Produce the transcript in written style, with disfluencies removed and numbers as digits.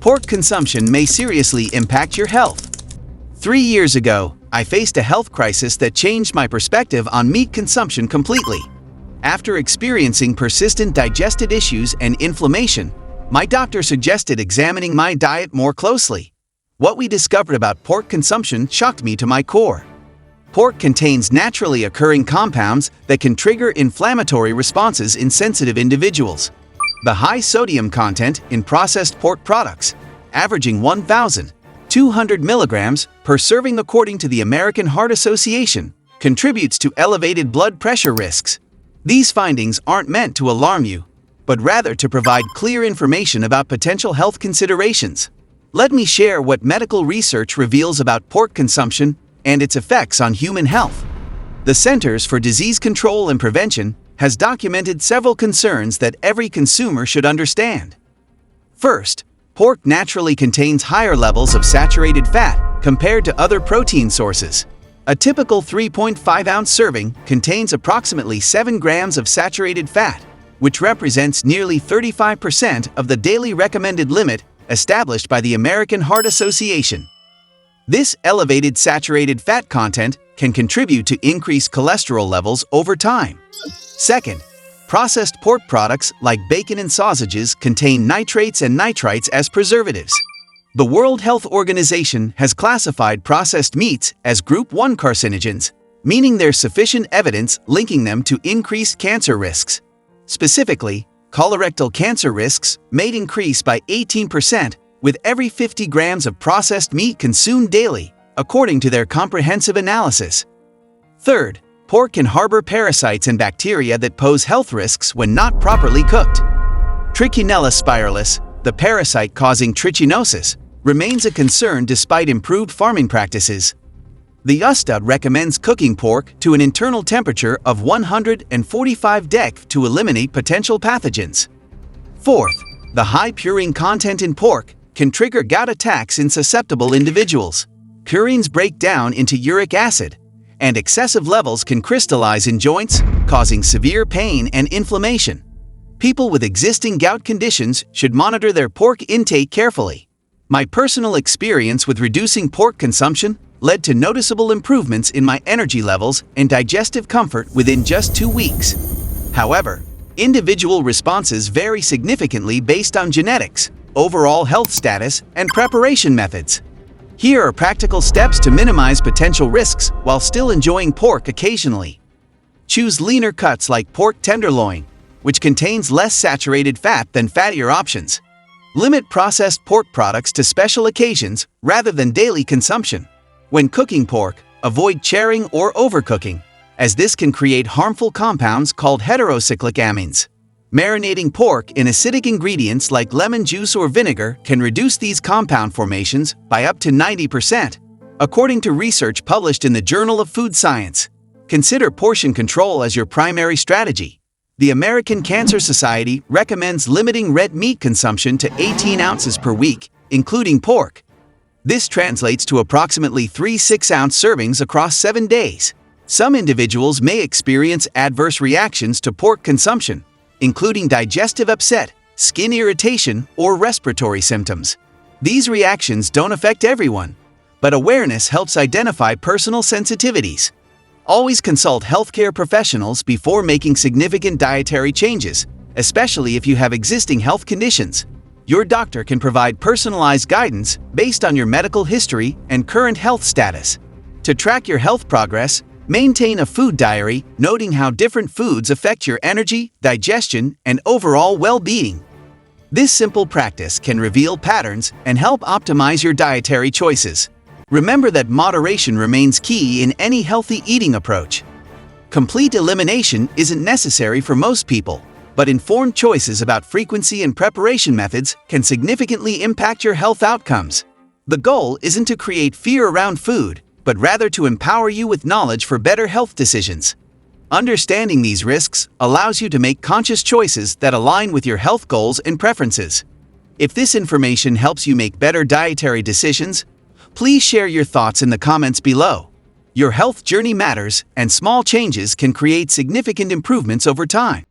pork consumption may seriously impact your health. 3 years ago, I faced a health crisis that changed my perspective on meat consumption completely. After experiencing persistent digestive issues and inflammation, my doctor suggested examining my diet more closely. What we discovered about pork consumption shocked me to my core. Pork contains naturally occurring compounds that can trigger inflammatory responses in sensitive individuals. The high sodium content in processed pork products, averaging 1,200 milligrams per serving according to the American Heart Association, contributes to elevated blood pressure risks. These findings aren't meant to alarm you, but rather to provide clear information about potential health considerations. Let me share what medical research reveals about pork consumption and its effects on human health. The Centers for Disease Control and Prevention has documented several concerns that every consumer should understand. First, pork naturally contains higher levels of saturated fat compared to other protein sources. A typical 3.5-ounce serving contains approximately 7 grams of saturated fat, which represents nearly 35% of the daily recommended limit established by the American Heart Association. This elevated saturated fat content can contribute to increased cholesterol levels over time. Second, processed pork products like bacon and sausages contain nitrates and nitrites as preservatives. The World Health Organization has classified processed meats as Group 1 carcinogens, meaning there's sufficient evidence linking them to increased cancer risks. Specifically, colorectal cancer risks may increase by 18% with every 50 grams of processed meat consumed daily, according to their comprehensive analysis. Third, pork can harbor parasites and bacteria that pose health risks when not properly cooked. Trichinella spiralis, the parasite causing trichinosis, remains a concern despite improved farming practices. The USDA recommends cooking pork to an internal temperature of 145 deg to eliminate potential pathogens. Fourth, the high purine content in pork can trigger gout attacks in susceptible individuals. Purines break down into uric acid, and excessive levels can crystallize in joints, causing severe pain and inflammation. People with existing gout conditions should monitor their pork intake carefully. My personal experience with reducing pork consumption led to noticeable improvements in my energy levels and digestive comfort within just 2 weeks. However, individual responses vary significantly based on genetics, overall health status, and preparation methods. Here are practical steps to minimize potential risks while still enjoying pork occasionally. Choose leaner cuts like pork tenderloin, which contains less saturated fat than fattier options. Limit processed pork products to special occasions rather than daily consumption. When cooking pork, avoid charring or overcooking, as this can create harmful compounds called heterocyclic amines. Marinating pork in acidic ingredients like lemon juice or vinegar can reduce these compound formations by up to 90%, according to research published in the Journal of Food Science. Consider portion control as your primary strategy. The American Cancer Society recommends limiting red meat consumption to 18 ounces per week, including pork. This translates to approximately 3 6-ounce servings across 7 days. Some individuals may experience adverse reactions to pork consumption, including digestive upset, skin irritation, or respiratory symptoms. These reactions don't affect everyone, but awareness helps identify personal sensitivities. Always consult healthcare professionals before making significant dietary changes, especially if you have existing health conditions. Your doctor can provide personalized guidance based on your medical history and current health status. To track your health progress, maintain a food diary noting how different foods affect your energy, digestion, and overall well-being. This simple practice can reveal patterns and help optimize your dietary choices. Remember that moderation remains key in any healthy eating approach. Complete elimination isn't necessary for most people, but informed choices about frequency and preparation methods can significantly impact your health outcomes. The goal isn't to create fear around food, but rather to empower you with knowledge for better health decisions. Understanding these risks allows you to make conscious choices that align with your health goals and preferences. If this information helps you make better dietary decisions, please share your thoughts in the comments below. Your health journey matters, and small changes can create significant improvements over time.